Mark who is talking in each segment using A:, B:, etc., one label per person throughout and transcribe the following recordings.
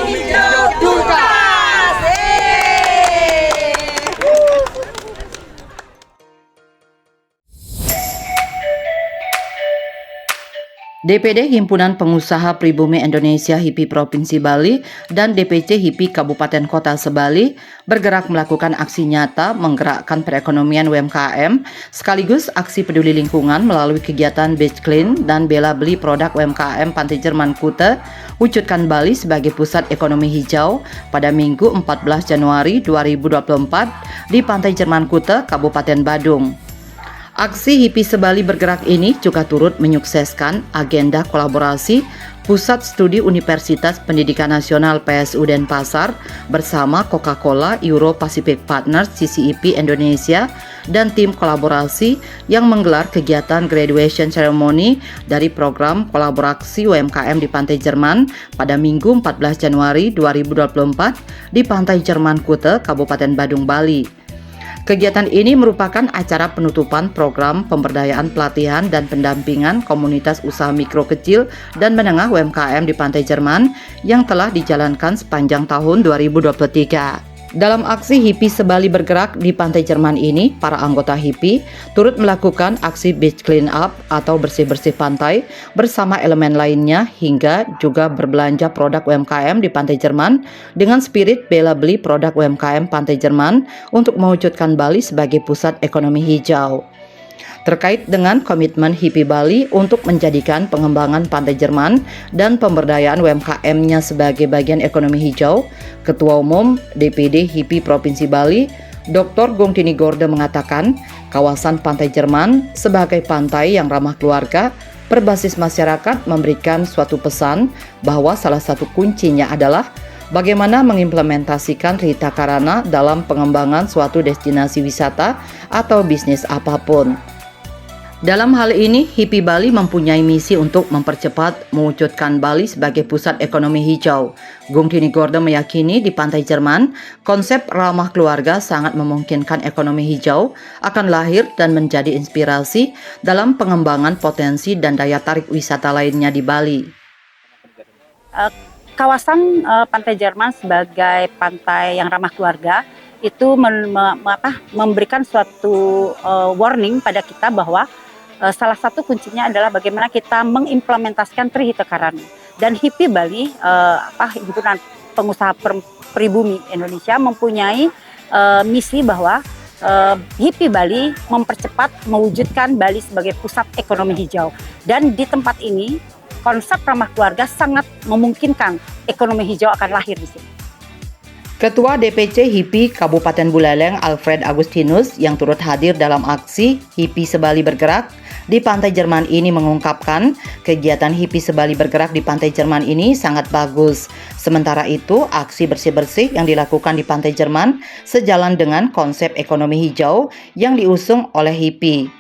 A: hijau tuntas.
B: DPD Himpunan Pengusaha Pribumi Indonesia HIPI Provinsi Bali dan DPC HIPI Kabupaten Kota Sebali bergerak melakukan aksi nyata menggerakkan perekonomian UMKM sekaligus aksi peduli lingkungan melalui kegiatan Beach Clean dan bela beli produk UMKM Pantai Jerman Kuta wujudkan Bali sebagai pusat ekonomi hijau pada Minggu 14 Januari 2024 di Pantai Jerman Kuta, Kabupaten Badung. Aksi HIPI Sebali bergerak ini juga turut menyukseskan agenda kolaborasi Pusat Studi Universitas Pendidikan Nasional PSU Denpasar bersama Coca-Cola Euro Pacific Partners CCEP Indonesia dan tim kolaborasi yang menggelar kegiatan graduation ceremony dari program kolaborasi UMKM di Pantai Jerman pada Minggu 14 Januari 2024 di Pantai Jerman Kuta, Kabupaten Badung, Bali. Kegiatan ini merupakan acara penutupan program pemberdayaan pelatihan dan pendampingan komunitas usaha mikro kecil dan menengah UMKM di Pantai Jerman yang telah dijalankan sepanjang tahun 2023. Dalam aksi HIPI Sebali bergerak di Pantai Jerman ini, para anggota HIPI turut melakukan aksi beach clean up atau bersih-bersih pantai bersama elemen lainnya hingga juga berbelanja produk UMKM di Pantai Jerman dengan spirit bela beli produk UMKM Pantai Jerman untuk mewujudkan Bali sebagai pusat ekonomi hijau. Terkait dengan komitmen HIPI Bali untuk menjadikan pengembangan Pantai Jerman dan pemberdayaan UMKM-nya sebagai bagian ekonomi hijau, Ketua Umum DPD HIPI Provinsi Bali, Dr. Gungtini Gorde mengatakan, kawasan Pantai Jerman sebagai pantai yang ramah keluarga, berbasis masyarakat memberikan suatu pesan bahwa salah satu kuncinya adalah bagaimana mengimplementasikan Rita Karana dalam pengembangan suatu destinasi wisata atau bisnis apapun. Dalam hal ini, HIPI Bali mempunyai misi untuk mempercepat mewujudkan Bali sebagai pusat ekonomi hijau. Gungtini Gorde meyakini di Pantai Jerman, konsep ramah keluarga sangat memungkinkan ekonomi hijau akan lahir dan menjadi inspirasi dalam pengembangan potensi dan daya tarik wisata lainnya di Bali.
C: Kawasan Pantai Jerman sebagai pantai yang ramah keluarga itu memberikan suatu warning pada kita bahwa salah satu kuncinya adalah bagaimana kita mengimplementasikan Trihita Karana. Dan HIPI Bali, Himpunan Pengusaha Pribumi Indonesia mempunyai misi bahwa HIPI Bali mempercepat mewujudkan Bali sebagai pusat ekonomi hijau. Dan di tempat ini, konsep ramah keluarga sangat memungkinkan ekonomi hijau akan lahir di sini.
B: Ketua DPC HIPI Kabupaten Buleleng Alfred Agustinus yang turut hadir dalam aksi HIPI Sebali bergerak di Pantai Jerman ini mengungkapkan kegiatan HIPI Sebali bergerak di Pantai Jerman ini sangat bagus. Sementara itu, aksi bersih-bersih yang dilakukan di Pantai Jerman sejalan dengan konsep ekonomi hijau yang diusung oleh HIPI.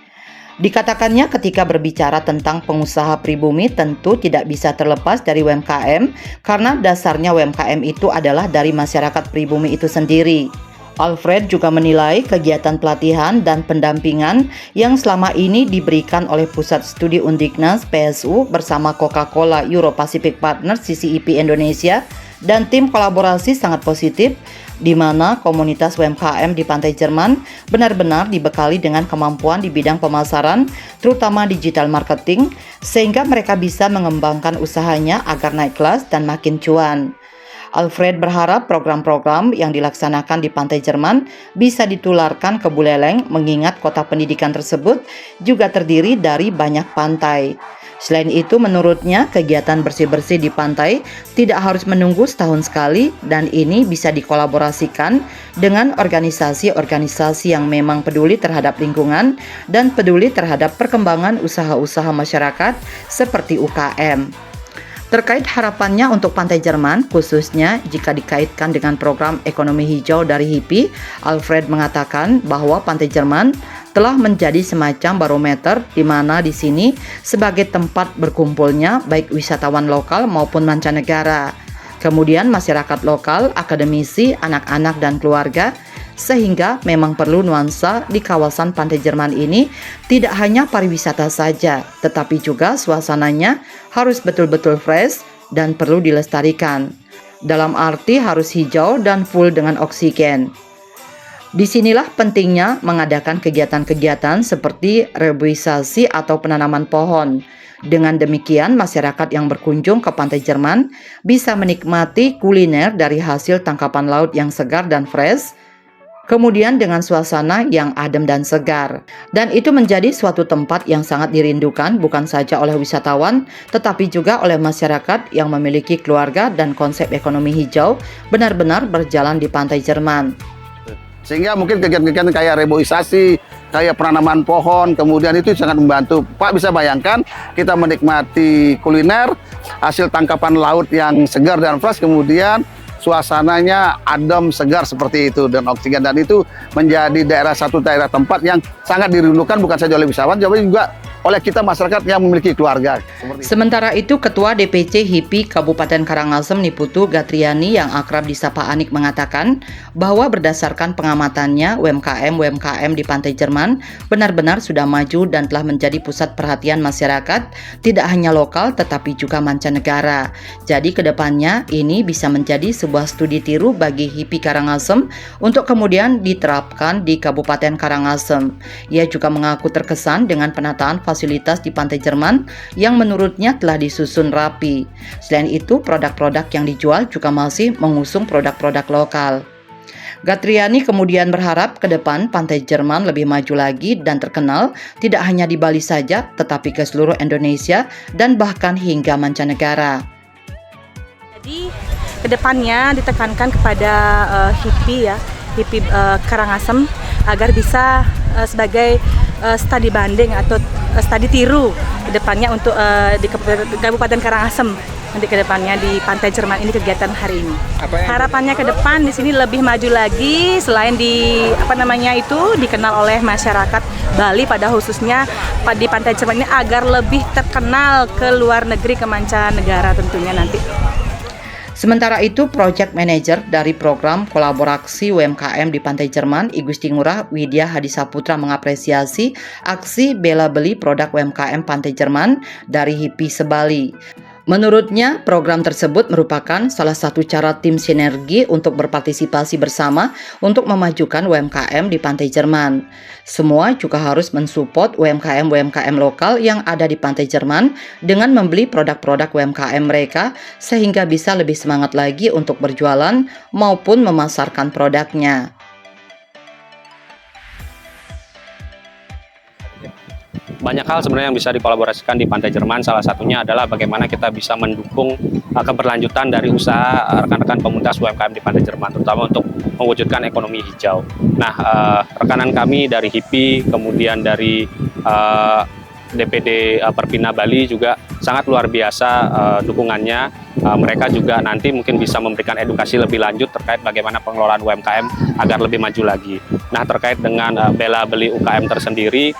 B: Dikatakannya ketika berbicara tentang pengusaha pribumi tentu tidak bisa terlepas dari UMKM karena dasarnya UMKM itu adalah dari masyarakat pribumi itu sendiri. Alfred juga menilai kegiatan pelatihan dan pendampingan yang selama ini diberikan oleh Pusat Studi Undiknas PSU bersama Coca-Cola Euro Pacific Partners CCEP Indonesia dan tim kolaborasi sangat positif di mana komunitas UMKM di Pantai Jerman benar-benar dibekali dengan kemampuan di bidang pemasaran, terutama digital marketing, sehingga mereka bisa mengembangkan usahanya agar naik kelas dan makin cuan. Alfred berharap program-program yang dilaksanakan di Pantai Jerman bisa ditularkan ke Buleleng mengingat kota pendidikan tersebut juga terdiri dari banyak pantai. Selain itu, menurutnya kegiatan bersih-bersih di pantai tidak harus menunggu setahun sekali dan ini bisa dikolaborasikan dengan organisasi-organisasi yang memang peduli terhadap lingkungan dan peduli terhadap perkembangan usaha-usaha masyarakat seperti UKM. Terkait harapannya untuk Pantai Jerman, khususnya jika dikaitkan dengan program ekonomi hijau dari HIPI, Alfred mengatakan bahwa Pantai Jerman telah menjadi semacam barometer di mana di sini sebagai tempat berkumpulnya baik wisatawan lokal maupun mancanegara. Kemudian masyarakat lokal, akademisi, anak-anak dan keluarga, sehingga memang perlu nuansa di kawasan Pantai Jerman ini tidak hanya pariwisata saja, tetapi juga suasananya harus betul-betul fresh dan perlu dilestarikan. dalam arti harus hijau dan full dengan oksigen. Disinilah pentingnya mengadakan kegiatan-kegiatan seperti reboisasi atau penanaman pohon. Dengan demikian, masyarakat yang berkunjung ke Pantai Jerman bisa menikmati kuliner dari hasil tangkapan laut yang segar dan fresh, kemudian dengan suasana yang adem dan segar. Dan itu menjadi suatu tempat yang sangat dirindukan bukan saja oleh wisatawan, tetapi juga oleh masyarakat yang memiliki keluarga dan konsep ekonomi hijau benar-benar berjalan di Pantai Jerman.
D: Sehingga mungkin kegiatan-kegiatan kayak reboisasi, kayak penanaman pohon, kemudian itu sangat membantu. Pak bisa bayangkan kita menikmati kuliner, hasil tangkapan laut yang segar dan fresh, kemudian suasananya adem, segar seperti itu, dan oksigen. Dan itu menjadi satu daerah tempat yang sangat dirindukan bukan saja oleh wisatawan, tapi juga oleh kita masyarakat yang memiliki keluarga.
B: Sementara itu, Ketua DPC HIPI Kabupaten Karangasem Niputu Gatriani yang akrab disapa Anik mengatakan bahwa berdasarkan pengamatannya UMKM di Pantai Jerman benar-benar sudah maju dan telah menjadi pusat perhatian masyarakat, tidak hanya lokal tetapi juga mancanegara. Jadi kedepannya ini bisa menjadi sebuah studi tiru bagi HIPI Karangasem untuk kemudian diterapkan di Kabupaten Karangasem. Ia juga mengaku terkesan dengan penataan fasilitas di Pantai Jerman yang menurutnya telah disusun rapi. Selain itu, produk-produk yang dijual juga masih mengusung produk-produk lokal. Gatriani kemudian berharap ke depan Pantai Jerman lebih maju lagi dan terkenal tidak hanya di Bali saja, tetapi ke seluruh Indonesia dan bahkan hingga mancanegara.
E: Jadi kedepannya ditekankan kepada HIPI Karangasem agar bisa sebagai studi banding atau studi tiru kedepannya untuk di Kabupaten Karangasem nanti kedepannya di Pantai Jerman ini kegiatan hari ini. Harapannya ke depan di sini lebih maju lagi selain dikenal oleh masyarakat Bali pada khususnya di Pantai Jerman ini agar lebih terkenal ke luar negeri, ke mancanegara tentunya nanti.
B: Sementara itu, Project Manager dari Program Kolaborasi UMKM di Pantai Jerman, I Gusti Ngurah Widya Hadisaputra mengapresiasi aksi bela beli produk UMKM Pantai Jerman dari HIPI Sebali. Menurutnya, program tersebut merupakan salah satu cara tim sinergi untuk berpartisipasi bersama untuk memajukan UMKM di Pantai Jerman. Semua juga harus mensupport UMKM lokal yang ada di Pantai Jerman dengan membeli produk-produk UMKM mereka sehingga bisa lebih semangat lagi untuk berjualan maupun memasarkan produknya.
F: Banyak hal sebenarnya yang bisa dikolaborasikan di Pantai Jerman, salah satunya adalah bagaimana kita bisa mendukung keberlanjutan dari usaha rekan-rekan komunitas UMKM di Pantai Jerman, terutama untuk mewujudkan ekonomi hijau. Nah, rekanan kami dari HIPI, kemudian dari DPD Perpina Bali juga sangat luar biasa dukungannya. Mereka juga nanti mungkin bisa memberikan edukasi lebih lanjut terkait bagaimana pengelolaan UMKM agar lebih maju lagi. Nah, terkait dengan bela beli UKM tersendiri,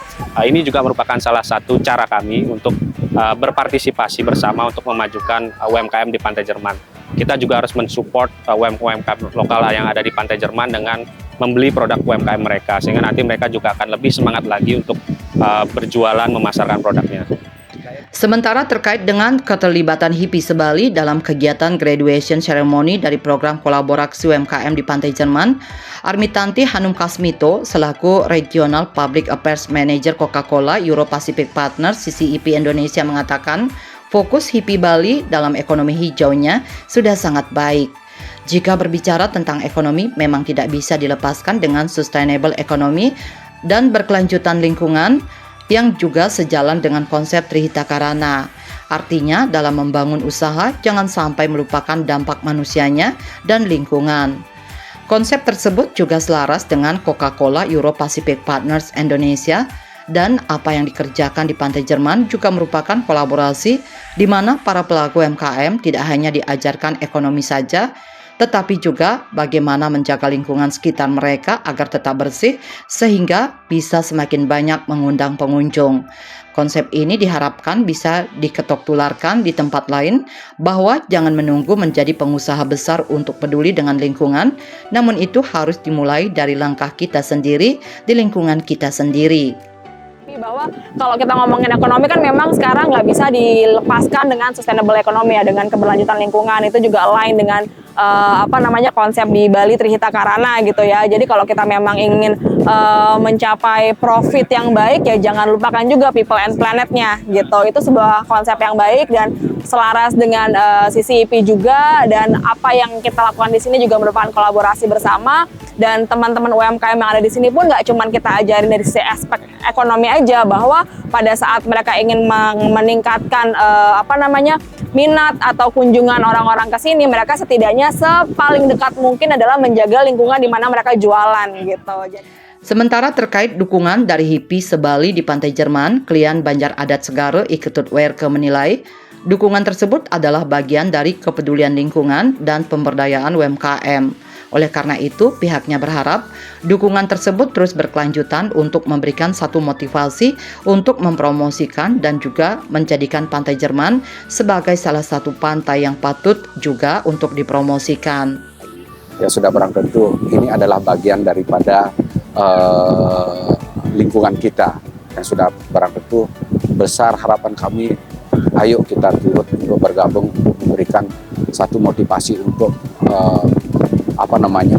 F: ini juga merupakan salah satu cara kami untuk berpartisipasi bersama untuk memajukan UMKM di Pantai Jerman. Kita juga harus mensupport UMKM lokal yang ada di Pantai Jerman dengan membeli produk UMKM mereka, sehingga nanti mereka juga akan lebih semangat lagi untuk berjualan memasarkan produknya.
B: Sementara terkait dengan keterlibatan HIPI Sebali dalam kegiatan graduation ceremony dari program kolaborasi UMKM di Pantai Jerman, Armitanti Hanum Kasmito selaku Regional Public Affairs Manager Coca-Cola Euro Pacific Partners CCEP Indonesia mengatakan fokus HIPI Bali dalam ekonomi hijaunya sudah sangat baik. Jika berbicara tentang ekonomi memang tidak bisa dilepaskan dengan sustainable economy dan berkelanjutan lingkungan yang juga sejalan dengan konsep Trihita Karana. Artinya dalam membangun usaha jangan sampai melupakan dampak manusianya dan lingkungan. Konsep tersebut juga selaras dengan Coca-Cola Euro Pacific Partners Indonesia dan apa yang dikerjakan di Pantai Jerman juga merupakan kolaborasi di mana para pelaku UMKM tidak hanya diajarkan ekonomi saja, tetapi juga bagaimana menjaga lingkungan sekitar mereka agar tetap bersih sehingga bisa semakin banyak mengundang pengunjung. Konsep ini diharapkan bisa diketok tularkan di tempat lain bahwa jangan menunggu menjadi pengusaha besar untuk peduli dengan lingkungan, namun itu harus dimulai dari langkah kita sendiri di lingkungan kita sendiri.
A: Bahwa kalau kita ngomongin ekonomi kan memang sekarang nggak bisa dilepaskan dengan sustainable economy ya, dengan keberlanjutan lingkungan itu juga align dengan konsep di Bali Trihita Karana gitu ya. Jadi kalau kita memang ingin mencapai profit yang baik ya jangan lupakan juga people and planetnya gitu. Itu sebuah konsep yang baik dan selaras dengan sisi IP juga, dan apa yang kita lakukan di sini juga merupakan kolaborasi bersama, dan teman-teman UMKM yang ada di sini pun nggak cuma kita ajarin dari sisi aspek ekonomi aja, bahwa pada saat mereka ingin meningkatkan minat atau kunjungan orang-orang ke sini, mereka setidaknya sepaling dekat mungkin adalah menjaga lingkungan di mana mereka jualan gitu.
B: Sementara terkait dukungan dari HIPI Sebali di Pantai Jerman, klien Banjar Adat Segara Iketut Werke menilai dukungan tersebut adalah bagian dari kepedulian lingkungan dan pemberdayaan UMKM. Oleh karena itu, pihaknya berharap dukungan tersebut terus berkelanjutan untuk memberikan satu motivasi untuk mempromosikan dan juga menjadikan Pantai Jerman sebagai salah satu pantai yang patut juga untuk dipromosikan.
G: Ya sudah barang tentu ini adalah bagian daripada lingkungan kita yang sudah barang tentu besar harapan kami. Ayo kita turut untuk bergabung memberikan satu motivasi untuk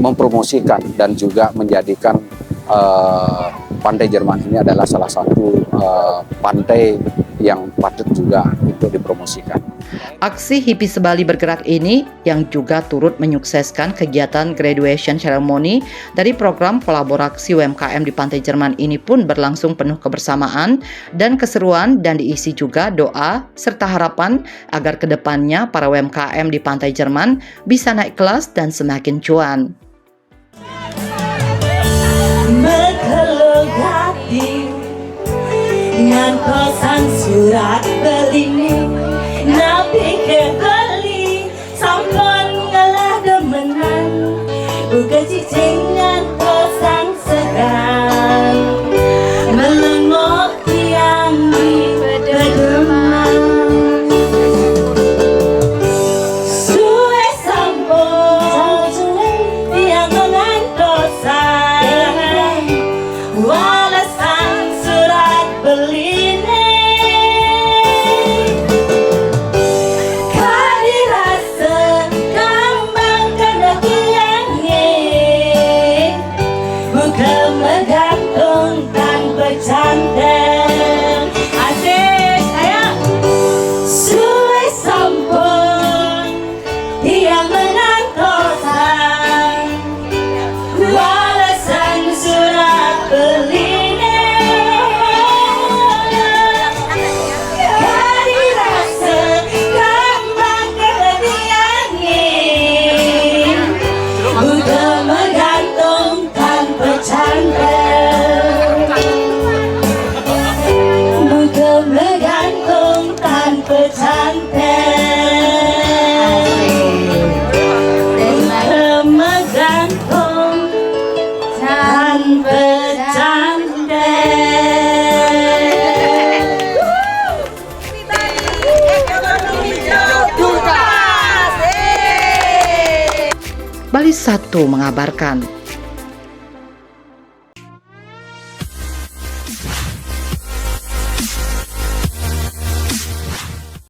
G: mempromosikan dan juga menjadikan Pantai Jerman ini adalah salah satu pantai yang patut juga untuk dipromosikan.
B: Aksi HIPI Sebali bergerak ini yang juga turut menyukseskan kegiatan graduation ceremony dari program kolaborasi UMKM di Pantai Jerman ini pun berlangsung penuh kebersamaan dan keseruan, dan diisi juga doa serta harapan agar kedepannya para UMKM di Pantai Jerman bisa naik kelas dan semakin cuan.
H: Dengan kosan surat belimu nabi kebeli sampun ngalah demenan buka cicingan kosan segan melengok tiang di pedeman suwe sampun tiang dengan kosan walasan surat beli
B: Bali 1 mengabarkan.